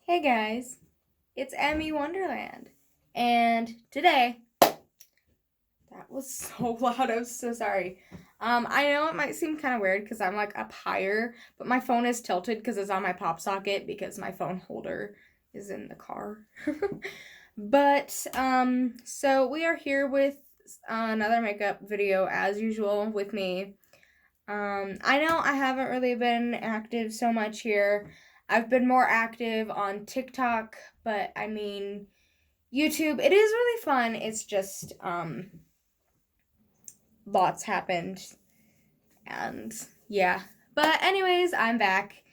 Hey guys, it's Emmy Wonderland, and today, that was so loud, I'm so sorry. I know it might seem kind of weird because I'm like up higher, but my phone is tilted because it's on my pop socket because my phone holder is in the car. So we are here with another makeup video as usual with me. I know I haven't really been active so much here. I've been more active on TikTok, but I mean, YouTube, it is really fun. It's just, lots happened. And yeah. But, anyways, I'm back.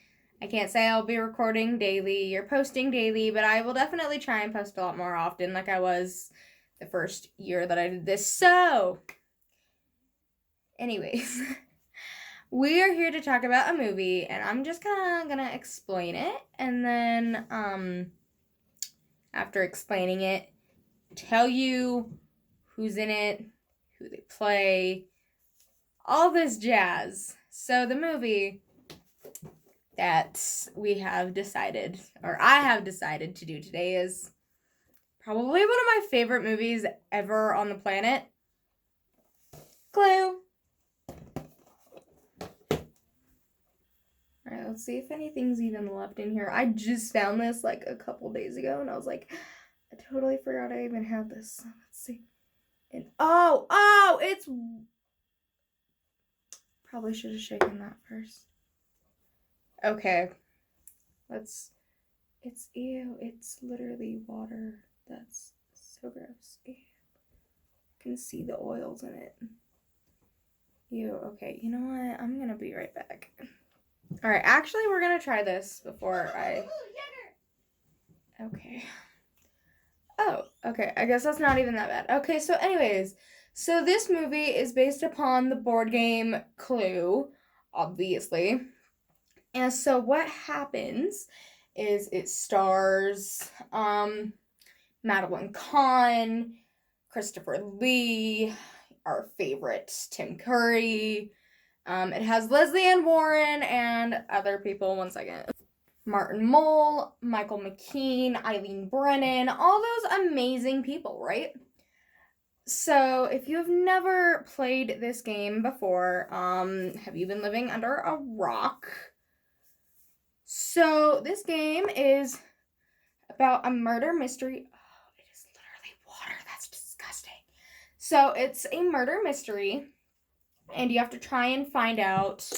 I can't say I'll be recording daily or posting daily, but I will definitely try and post a lot more often, like I was the first year that I did this. So, anyways. We are here to talk about a movie, and I'm just kind of gonna explain it, and then, after explaining it, tell you who's in it, who they play, all this jazz. So, the movie that we have decided, or I have decided to do today, is probably one of my favorite movies ever on the planet. Clue. Alright, let's see if anything's even left in here. I just found this like a couple days ago, and I was like, I totally forgot I even had this. Let's see. And it's probably should have shaken that first. Okay. It's ew. It's literally water. That's so gross. Ew. I can see the oils in it. Ew. Okay. You know what? I'm gonna be right back. All right. Actually, we're gonna try this before I. Okay. Oh, okay. I guess that's not even that bad. Okay, so anyways, so this movie is based upon the board game Clue, obviously. And so what happens is it stars Madeline Kahn, Christopher Lee, our favorite Tim Curry. It has Leslie Ann Warren and other people. One second. Martin Mull, Michael McKean, Eileen Brennan, all those amazing people, right? So, if you have never played this game before, have you been living under a rock? So, this game is about a murder mystery. Oh, it is literally water. That's disgusting. So, it's a murder mystery, and you have to try and find out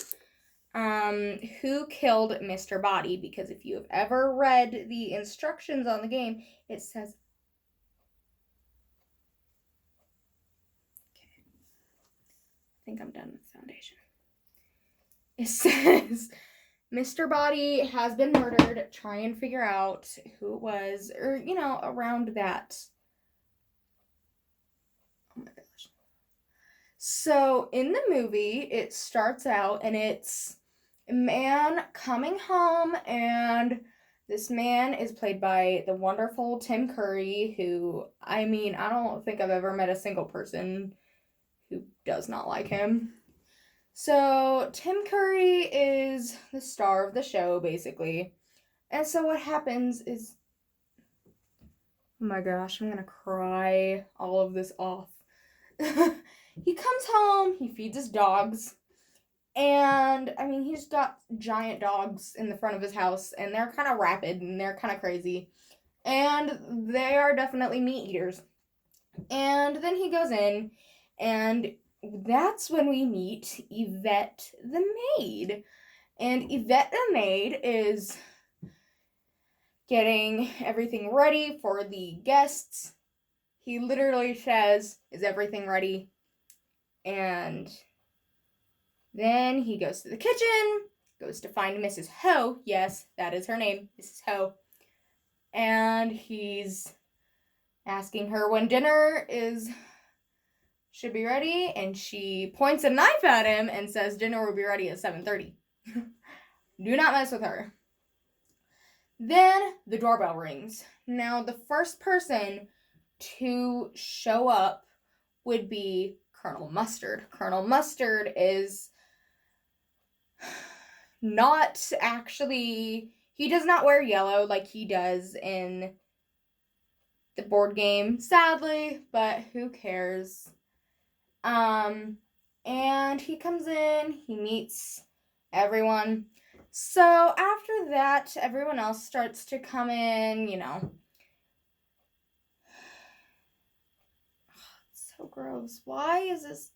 who killed Mr. Body, because if you have ever read the instructions on the game, it says, okay, I think I'm done with foundation. It says, Mr. Body has been murdered. Try and figure out who it was, or, around that. Oh my gosh. So, in the movie, it starts out, and it's a man coming home, and this man is played by the wonderful Tim Curry, who, I don't think I've ever met a single person who does not like him. So, Tim Curry is the star of the show, basically. And so, what happens is. Oh my gosh, I'm gonna cry all of this off. He comes home, he feeds his dogs. And he's got giant dogs in the front of his house, and they're kind of rapid and they're kind of crazy. And they are definitely meat eaters. And then he goes in, and that's when we meet Yvette the maid. And Yvette the maid is getting everything ready for the guests. He literally says, "Is everything ready?" And then he goes to the kitchen, goes to find Mrs. Ho. Yes, that is her name, Mrs. Ho. And he's asking her when dinner should be ready, and she points a knife at him and says dinner will be ready at 7:30. Do not mess with her. Then the doorbell rings. Now, the first person to show up would be Colonel Mustard. Colonel Mustard is not actually He does not wear yellow like he does in the board game, sadly, but who cares? And he comes in, he meets everyone. So after that, everyone else starts to come in, It's so gross. Why is this?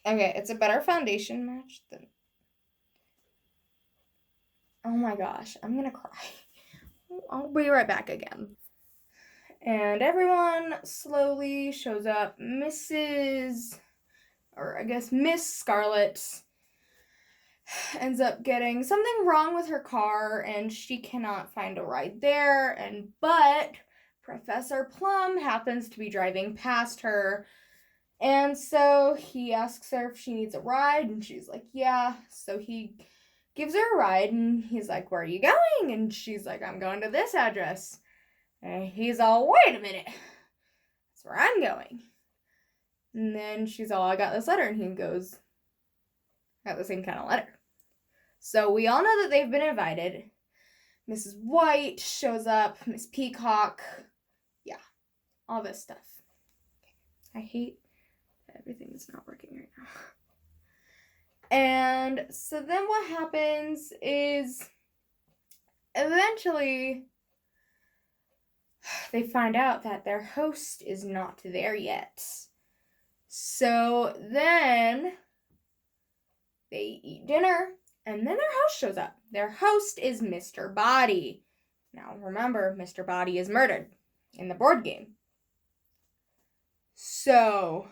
Okay, it's a better foundation match than. Oh my gosh, I'm gonna cry. I'll be right back again. And everyone slowly shows up. Miss Scarlet ends up getting something wrong with her car and she cannot find a ride there. But Professor Plum happens to be driving past her. And so he asks her if she needs a ride and she's like, yeah. So he gives her a ride and he's like, where are you going? And she's like, I'm going to this address. And he's all, wait a minute. That's where I'm going. And then she's all, I got this letter. And he goes, I got the same kind of letter. So we all know that they've been invited. Mrs. White shows up, Miss Peacock. Yeah, all this stuff. I hate that everything is not working right now. And so then what happens is eventually they find out that their host is not there yet. So then they eat dinner, and then their host shows up. Their host is Mr. Body. Now remember, Mr. Body is murdered in the board game. So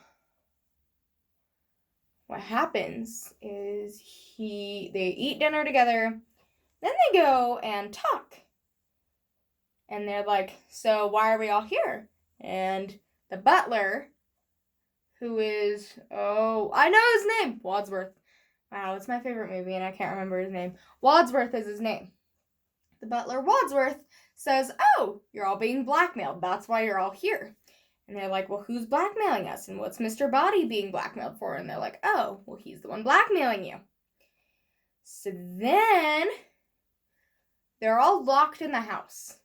what happens is they eat dinner together, then they go and talk. And they're like, so why are we all here? And the butler, who is, I know his name, Wadsworth. Wow, it's my favorite movie and I can't remember his name. Wadsworth is his name. The butler, Wadsworth, says, oh, you're all being blackmailed. That's why you're all here. And they're like, well, who's blackmailing us? And what's Mr. Body being blackmailed for? And they're like, oh, well, he's the one blackmailing you. So then they're all locked in the house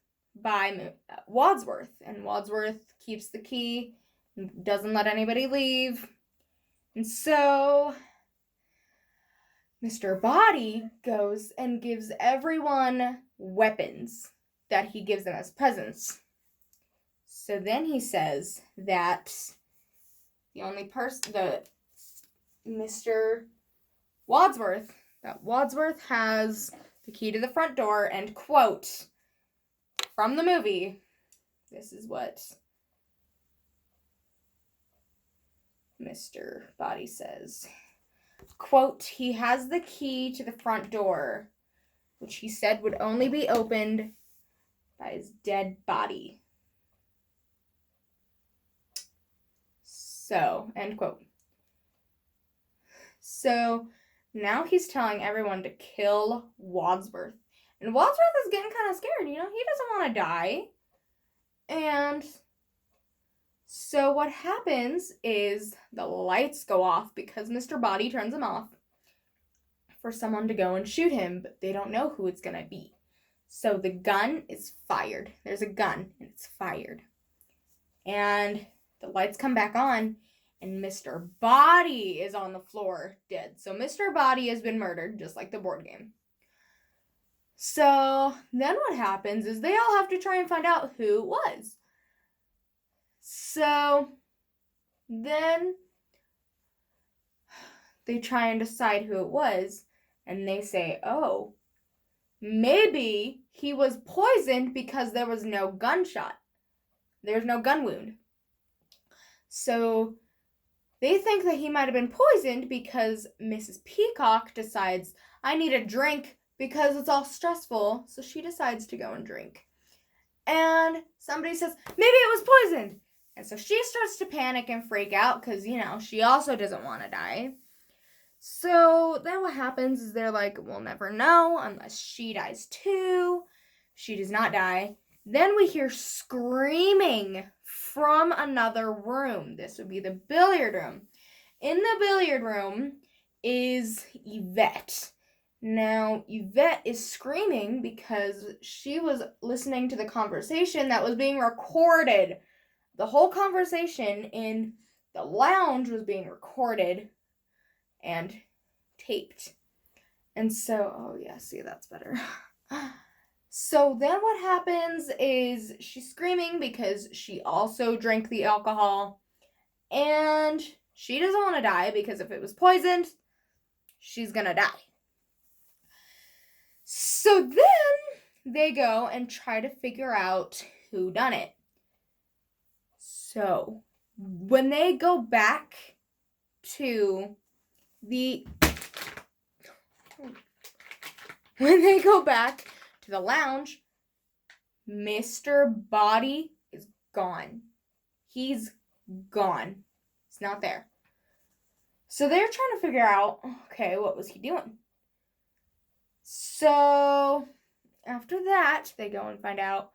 by Wadsworth. And Wadsworth keeps the key and doesn't let anybody leave. And so Mr. Body goes and gives everyone weapons that he gives them as presents. So then he says that the only person, Mr. Wadsworth, that Wadsworth has the key to the front door, and quote, from the movie, this is what Mr. Body says. Quote, he has the key to the front door, which he said would only be opened by his dead body. So, end quote. So, now he's telling everyone to kill Wadsworth. And Wadsworth is getting kind of scared, he doesn't want to die. And so what happens is the lights go off because Mr. Body turns them off for someone to go and shoot him, but they don't know who it's going to be. So the gun is fired. There's a gun and it's fired. And the lights come back on and Mr. Body is on the floor dead. So Mr. Body has been murdered, just like the board game. So then what happens is they all have to try and find out who it was. So then they try and decide who it was, and they say, oh, maybe he was poisoned because there was no gunshot. There's no gun wound. So they think that he might have been poisoned because Mrs. Peacock decides, I need a drink because it's all stressful. So she decides to go and drink. And somebody says, maybe it was poisoned. And so she starts to panic and freak out because, she also doesn't want to die. So then what happens is they're like, we'll never know unless she dies too. She does not die. Then we hear screaming from another room. This would be the billiard room. In the billiard room is Yvette. Now, Yvette is screaming because she was listening to the conversation that was being recorded. The whole conversation in the lounge was being recorded and taped. And so, oh yeah, see, that's better. So then what happens is she's screaming because she also drank the alcohol. And she doesn't want to die because if it was poisoned, she's gonna die. So then they go and try to figure out who done it. So when they go back to the lounge, Mr. Body is gone. He's gone. He's not there. So they're trying to figure out, okay, what was he doing? So after that, they go and find out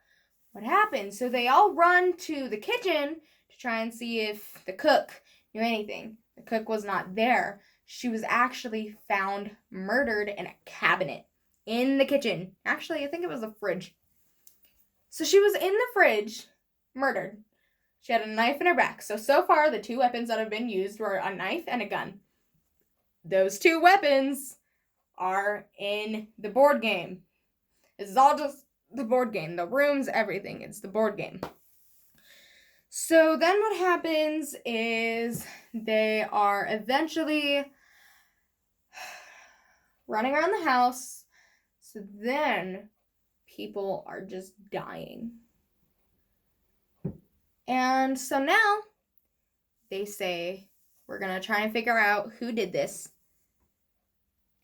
what happened. So they all run to the kitchen to try and see if the cook knew anything. The cook was not there. She was actually found murdered in a cabinet in the kitchen. Actually, I think it was a fridge. So she was in the fridge, murdered. She had a knife in her back. So far, the two weapons that have been used were a knife and a gun. Those two weapons are in the board game. This is all just the board game. The rooms, everything. It's the board game. So then what happens is they are eventually running around the house. So then people are just dying. And so now they say, we're going to try and figure out who did this.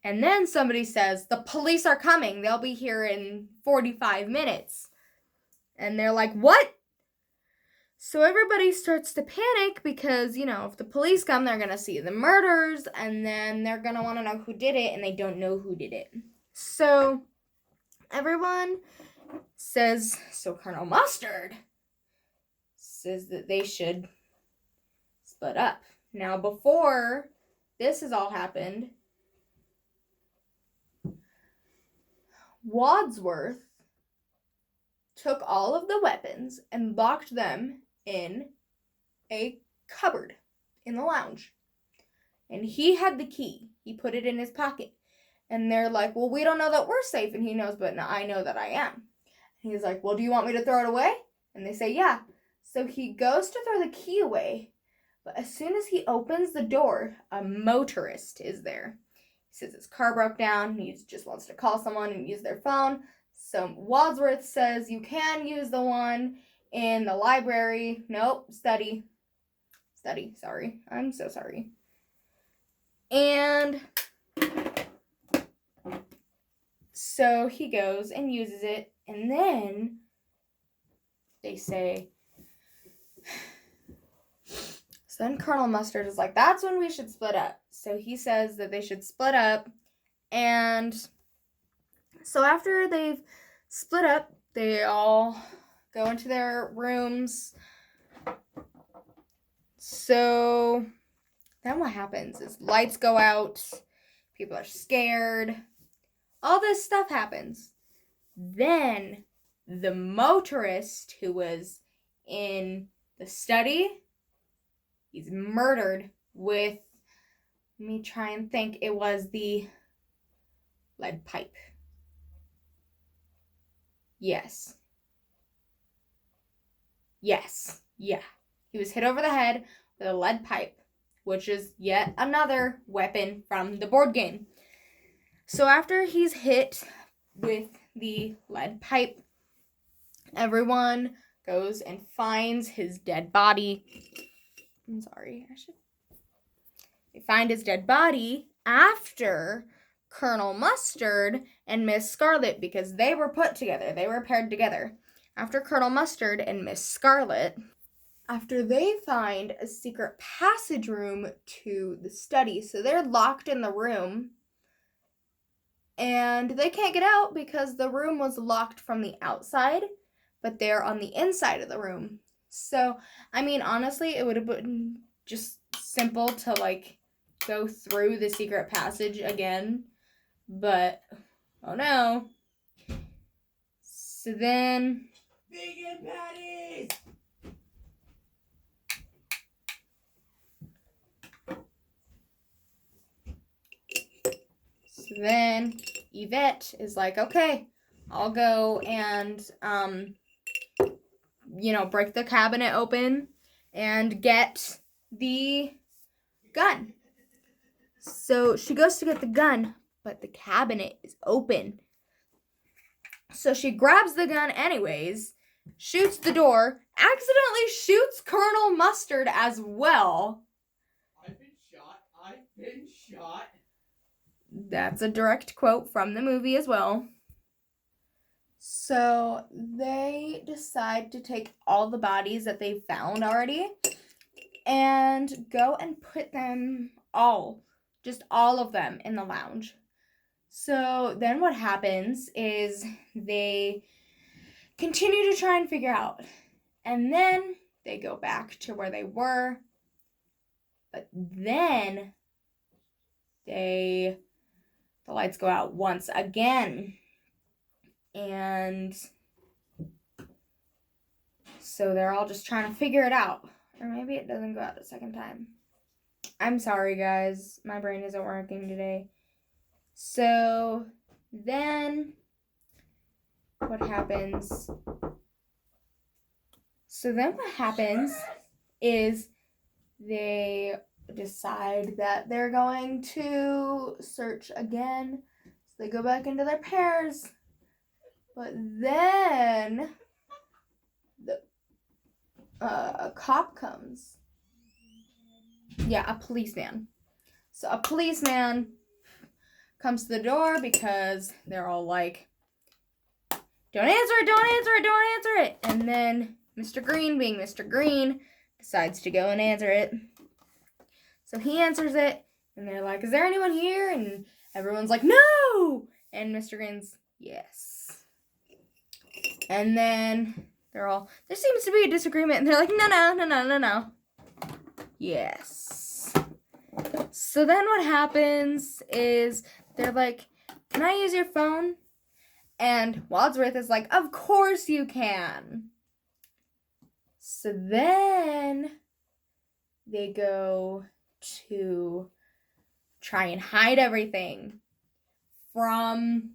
And then somebody says, the police are coming. They'll be here in 45 minutes. And they're like, what? So everybody starts to panic because, if the police come, they're going to see the murders. And then they're going to want to know who did it. And they don't know who did it. So everyone says, so Colonel Mustard says that they should split up. Now, before this has all happened, Wadsworth took all of the weapons and locked them in a cupboard in the lounge. And he had the key. He put it in his pocket. And they're like, well, we don't know that we're safe. And he knows, but no, I know that I am. And he's like, well, do you want me to throw it away? And they say, yeah. So he goes to throw the key away. But as soon as he opens the door, a motorist is there. He says his car broke down. He just wants to call someone and use their phone. So Wadsworth says you can use the one in the library. Nope, study. Sorry. I'm so sorry. And so he goes and uses it. And then they say, so then Colonel Mustard is like, that's when we should split up. So he says that they should split up. And so after they've split up, they all go into their rooms. So then what happens is lights go out. People are scared. All this stuff happens. Then the motorist who was in the study, he's murdered with, let me try and think, it was the lead pipe. Yes. Yeah. He was hit over the head with a lead pipe, which is yet another weapon from the board game. So after he's hit with the lead pipe, everyone goes and finds his dead body. I'm sorry, They find his dead body after Colonel Mustard and Miss Scarlet, because they were put together. They were paired together. After Colonel Mustard and Miss Scarlet, after they find a secret passage room to the study. So they're locked in the room. And they can't get out because the room was locked from the outside, but they're on the inside of the room. So, I mean, honestly, it would have been just simple to, go through the secret passage again. But, oh no. So then... Vegan patties! So then Yvette is like, okay, I'll go and, break the cabinet open and get the gun. So she goes to get the gun, but the cabinet is open. So she grabs the gun anyways, shoots the door, accidentally shoots Colonel Mustard as well. I've been shot. That's a direct quote from the movie as well. So they decide to take all the bodies that they found already and go and put them all of them in the lounge. So then what happens is they continue to try and figure out. And then they go back to where they were. But then the lights go out once again. And so they're all just trying to figure it out. Or maybe it doesn't go out the second time. I'm sorry, guys. My brain isn't working today. So then what happens? Is they decide that they're going to search again. So they go back into their pairs. But then a cop comes. Yeah, a policeman. So a policeman comes to the door because they're all like, don't answer it. And then Mr. Green, being Mr. Green, decides to go and answer it. So he answers it, and they're like, is there anyone here? And everyone's like, no! And Mr. Green's, yes. And then there seems to be a disagreement, and they're like, no. Yes. So then what happens is they're like, can I use your phone? And Wadsworth is like, of course you can. So then they go to try and hide everything from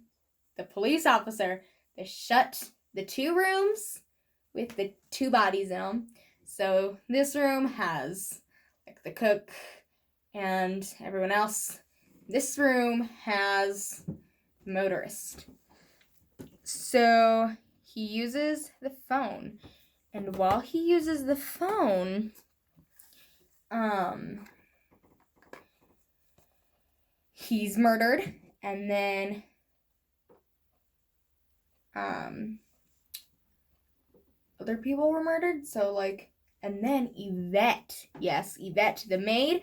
the police officer. They shut the 2 rooms with the 2 bodies in them. So this room has like the cook and everyone else. This room has the motorist. So he uses the phone. And while he uses the phone, he's murdered. And then other people were murdered. So and then Yvette, yes, Yvette, the maid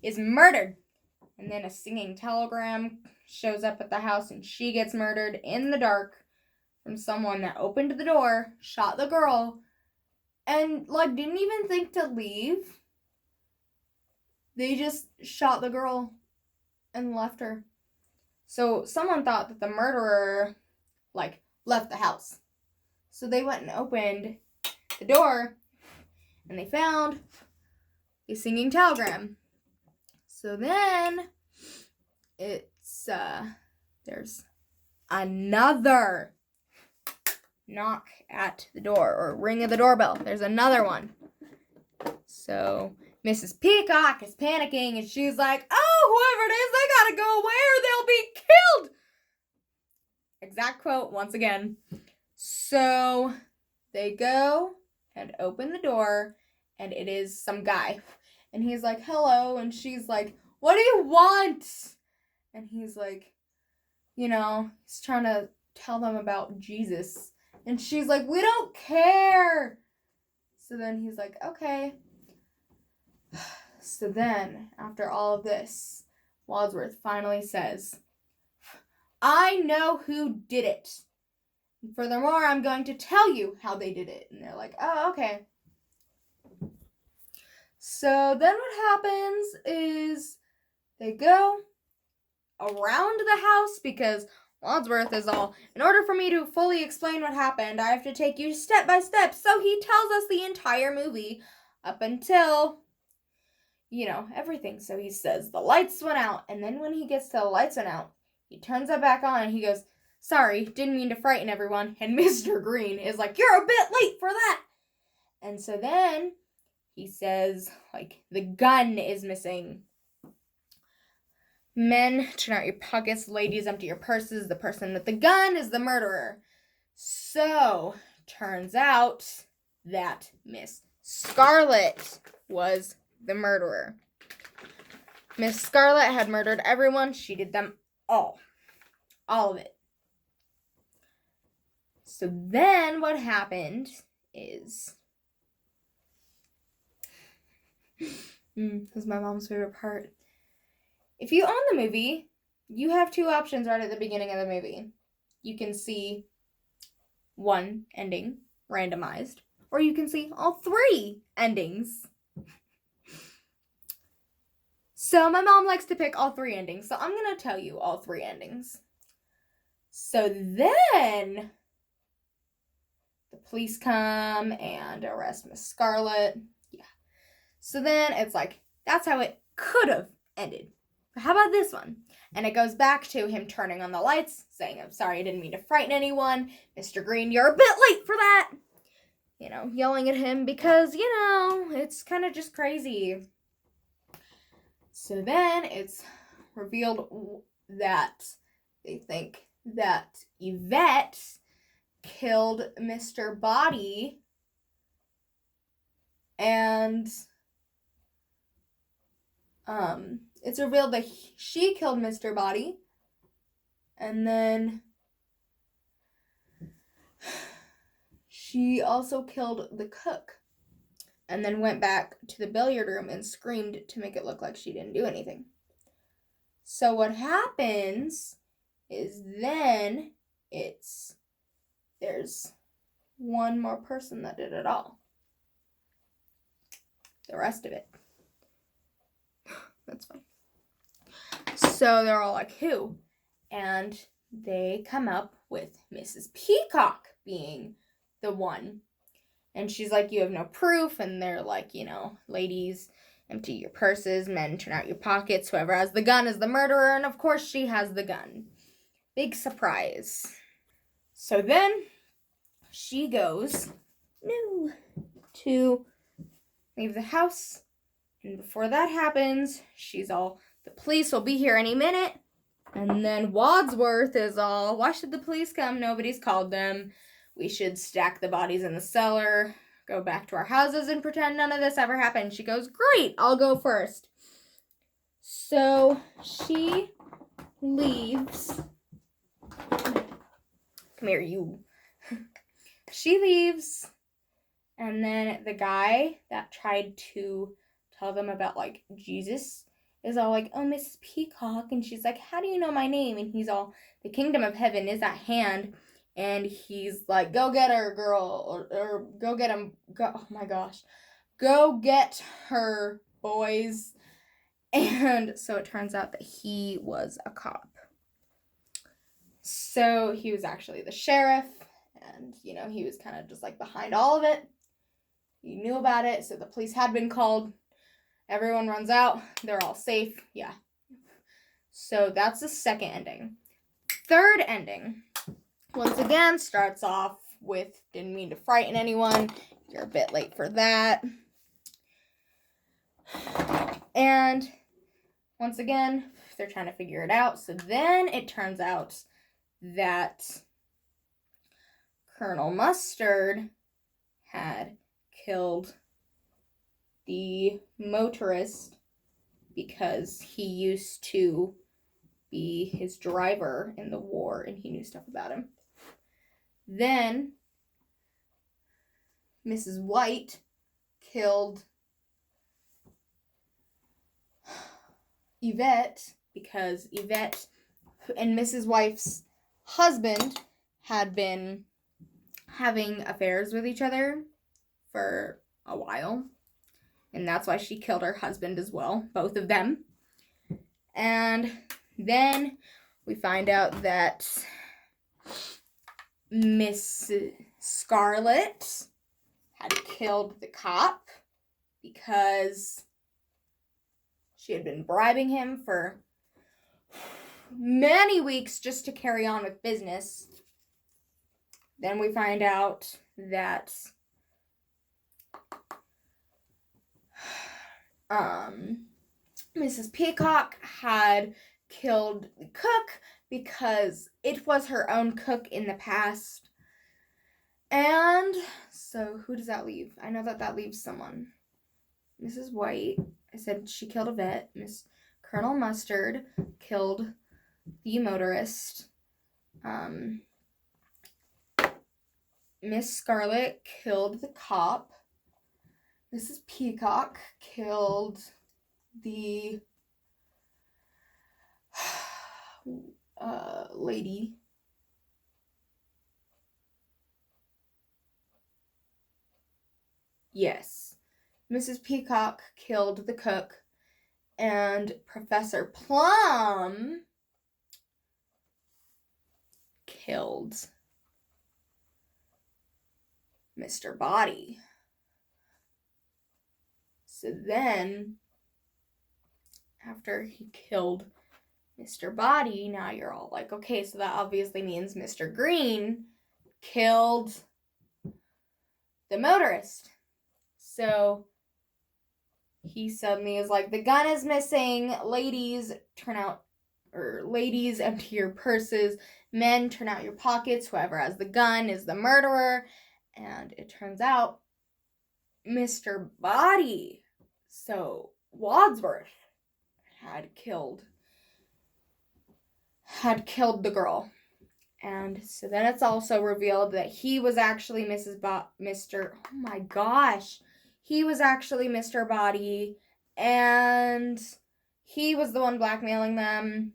is murdered. And then a singing telegram shows up at the house and she gets murdered in the dark from someone that opened the door, shot the girl, and didn't even think to leave. They just shot the girl and left her. So someone thought that the murderer left the house. So they went and opened the door and they found a singing telegram. So then it's there's another knock at the door, or ring of the doorbell. There's another one. So Mrs. Peacock is panicking and she's like, oh, whoever it is, they gotta go away or they'll be killed. Exact quote once again. So they go and open the door and it is some guy. And he's like, hello. And she's like, what do you want? And he's like, he's trying to tell them about Jesus. And she's like, we don't care. So then he's like, okay. So then, after all of this, Wadsworth finally says, I know who did it. And furthermore, I'm going to tell you how they did it. And they're like, oh, okay. So then what happens is they go around the house because Wadsworth is all, in order for me to fully explain what happened, I have to take you step by step. So he tells us the entire movie up until, everything. So he says the lights went out. And then when he gets to the lights went out, he turns it back on and he goes, sorry, didn't mean to frighten everyone. And Mr. Green is like, you're a bit late for that. And so then he says, the gun is missing. Men, turn out your pockets. Ladies, empty your purses. The person with the gun is the murderer. So, turns out that Miss Scarlet was the murderer. Miss Scarlet had murdered everyone. She did them all. All of it. So then what happened is... this is my mom's favorite part. If you own the movie, you have two options right at the beginning of the movie. You can see one ending, randomized, or you can see all three endings. So my mom likes to pick all three endings, so I'm going to tell you all three endings. So then the police come and arrest Miss Scarlet. Yeah. So then it's that's how it could have ended. But how about this one? And it goes back to him turning on the lights, saying, I'm sorry, I didn't mean to frighten anyone. Mr. Green, you're a bit late for that. Yelling at him because, it's kind of just crazy. So then it's revealed that they think that Yvette killed Mr. Body, and it's revealed that she killed Mr. Body, and then she also killed the cook, and then went back to the billiard room and screamed to make it look like she didn't do anything. So what happens is then there's one more person that did it all. The rest of it. That's fine. So they're all like, who? And they come up with Mrs. Peacock being the one. And she's like, you have no proof. And they're like, ladies, empty your purses. Men, turn out your pockets. Whoever has the gun is the murderer. And of course, she has the gun. Big surprise. So then she goes to leave the house. And before that happens, she's all, the police will be here any minute. And then Wadsworth is all, why should the police come? Nobody's called them. We should stack the bodies in the cellar, go back to our houses and pretend none of this ever happened. She goes, great, I'll go first. So she leaves. Come here, you. She leaves. And then the guy that tried to tell them about, Jesus is all like, oh, Mrs. Peacock. And she's like, how do you know my name? And he's all, the kingdom of heaven is at hand. And he's like, go get her, girl. Or go get him. Oh, my gosh. Go get her, boys. And so it turns out that he was a cop. So he was actually the sheriff. And, he was kind of just behind all of it. He knew about it. So the police had been called. Everyone runs out. They're all safe. Yeah. So that's the second ending. Third ending, once again, starts off with, didn't mean to frighten anyone. You're a bit late for that. And once again, they're trying to figure it out. So then it turns out that Colonel Mustard had killed the motorist because he used to be his driver in the war and he knew stuff about him. Then Mrs. White killed Yvette because Yvette and Mrs. White's husband had been having affairs with each other for a while. And that's why she killed her husband as well, both of them. And Then we find out that Miss Scarlet had killed the cop because she had been bribing him for many weeks just to carry on with business. Then we find out that Mrs. Peacock had killed the cook because it was her own cook in the past. And so who does that leave? I know that leaves someone. Mrs. White, I said she killed a vet. Miss Colonel Mustard killed the motorist. Miss Scarlet killed the cop. Mrs. Peacock killed the lady. Yes. Mrs. Peacock killed the cook, and Professor Plum killed Mr. Body. So then, after he killed Mr. Body, now you're all like, okay, so that obviously means Mr. Green killed the motorist. So he suddenly is like, the gun is missing. Ladies, empty your purses. Men, turn out your pockets. Whoever has the gun is the murderer. And it turns out Mr. Body, so Wadsworth, had killed the girl. And so then it's also revealed that he was actually he was actually Mr. Body, and he was the one blackmailing them,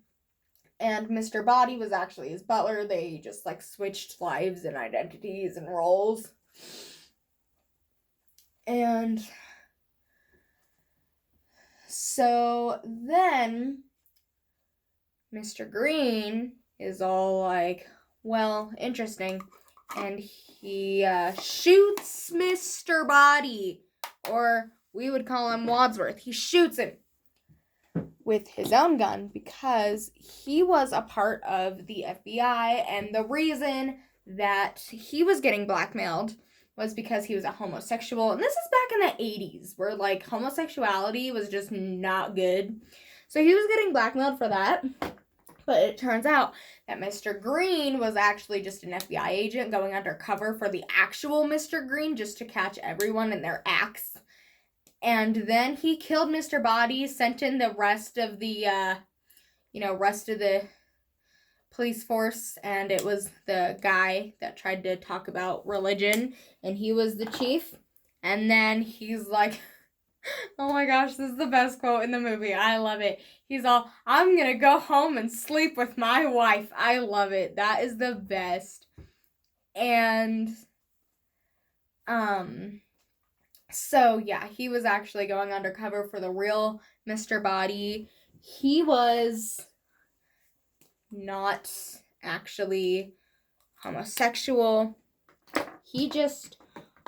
and Mr. Body was actually his butler. They just like switched lives and identities and roles. And so then Mr. Green is all like, well, interesting. And he shoots Mr. Body, or we would call him Wadsworth. He shoots him with his own gun because he was a part of the FBI, and the reason that he was getting blackmailed was because he was a homosexual. And this is back in the 80s, where like homosexuality was just not good. So he was getting blackmailed for that. But it turns out that Mr. Green was actually just an FBI agent going undercover for the actual Mr. Green just to catch everyone in their acts. And then he killed Mr. Body, sent in the rest of the police force, and it was the guy that tried to talk about religion, and he was the chief. And then he's like, oh my gosh, this is the best quote in the movie. I love it. He's all, I'm gonna go home and sleep with my wife. I love it. That is the best. And, so yeah, he was actually going undercover for the real Mr. Body. He was not actually homosexual. He just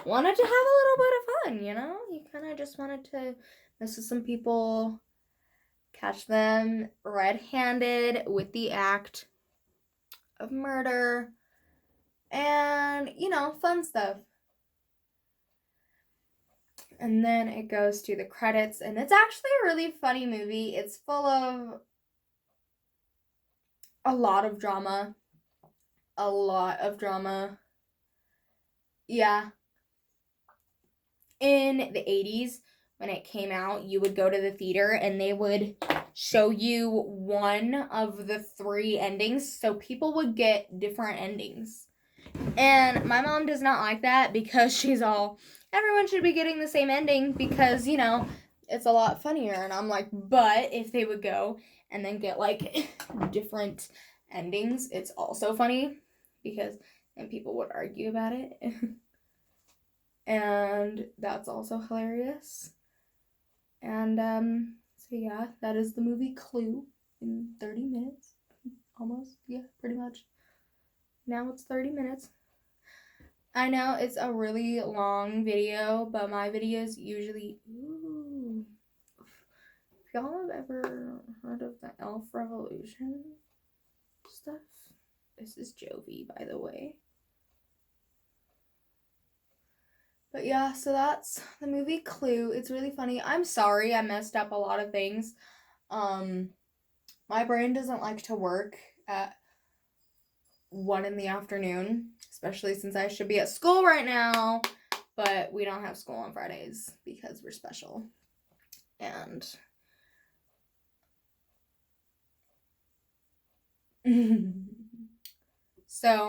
wanted to have a little bit of fun, you know? He kind of just wanted to mess with some people, catch them red-handed with the act of murder, and, fun stuff. And then it goes to the credits, and it's actually a really funny movie. It's full of a lot of drama. Yeah. In the 80s, when it came out, you would go to the theater and they would show you one of the 3 endings. So people would get different endings. And my mom does not like that because she's all, everyone should be getting the same ending because, it's a lot funnier. And I'm like, but if they would go and then get like different endings, it's also funny because then people would argue about it. And that's also hilarious. And so yeah, that is the movie Clue. in 30 minutes. Almost. Yeah, pretty much. Now it's 30 minutes. I know it's a really long video, but my videos usually... Ooh. If y'all have ever heard of the Elf Revolution stuff, this is Jovi, by the way. But yeah, so that's the movie Clue. It's really funny. I'm sorry I messed up a lot of things. My brain doesn't like to work at 1 in the afternoon, especially since I should be at school right now. But we don't have school on Fridays because we're special. And so,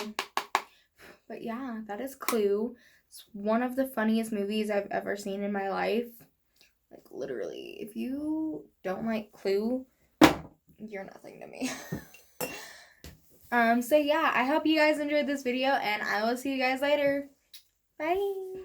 but yeah, that is Clue. It's one of the funniest movies I've ever seen in my life. Like, literally, if you don't like Clue, you're nothing to me. So yeah, I hope you guys enjoyed this video, and I will see you guys later. Bye!